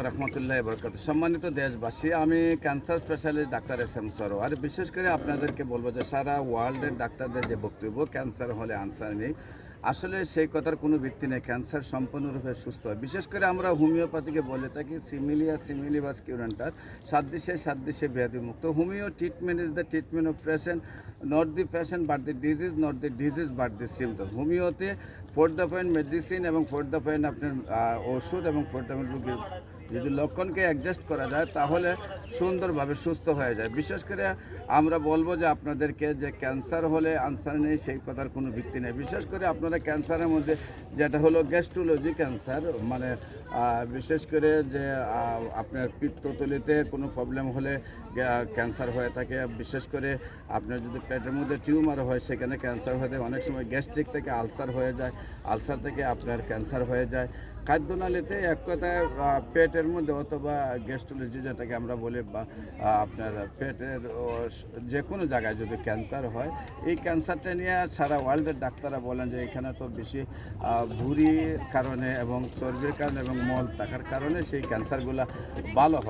রহমতুল্লাহি বরকাতুহু। সম্মানিত দেশবাসী, আমি cancer specialist doctor SM. Sarwar. বিশেষ করে আপনাদেরকে বলবো যে সারা ওয়ার্ল্ডের ডাক্তারদের যে বক্তব্য ক্যান্সার হলে আনসার নেই, আসলে সেই কথার কোনো ভিত্তি নেই। ক্যান্সার সম্পূর্ণরূপে সুস্থ হয়। বিশেষ করে আমরা হোমিওপ্যাথিকে বলে থাকি সিমিলিয়া সিমিলিবাস কিউরেন্টার, সাদৃশ্যে ব্যাধিমুক্ত। Homeo treatment is the treatment of patient, not the patient but the disease, not the disease but the symptom. হোমিওতে 4 দ্য পয়েন্ট মেডিসিন এবং 4 দ্য পয়েন্ট আপনার ওষুধ এবং 4 দ্য পয়েন্ট রোগীর যদি লক্ষণকে অ্যাডজাস্ট করা যায় তাহলে সুন্দরভাবে সুস্থ হয়ে যায়। বিশেষ করে আমরা বলবো যে আপনাদেরকে যে ক্যান্সার হলে আনসার নেই সেই কথার কোনো ভিত্তি নেই। বিশেষ করে আপনারা ক্যান্সারের মধ্যে যেটা হলো গ্যাস্ট্রোলজি ক্যান্সার, মানে বিশেষ করে যে আপনার পিত্তথলিতে কোনো প্রবলেম হলে ক্যান্সার হয়ে থাকে। বিশেষ করে আপনার যদি পেটের মধ্যে টিউমার হয় সেখানে ক্যান্সার হয়ে যায়। অনেক সময় গ্যাস্ট্রিক থেকে আলসার হয়ে যায়, আলসার থেকে আপনার ক্যান্সার হয়ে যায়। খাদ্যনালীতে এক কথায় পেটের মধ্যে অথবা গ্যাস্ট্রোলজি যেটাকে আমরা বলি, বা আপনার পেটের যে কোনো জায়গায় যদি ক্যান্সার হয়, এই ক্যান্সারটা নিয়ে সারা ওয়ার্ল্ডের ডাক্তাররা বলেন যে এখানে তো বেশি ভুঁড়ির কারণে এবং চর্বির কারণে এবং মল থাকার কারণে সেই ক্যান্সারগুলো ভালো হয়।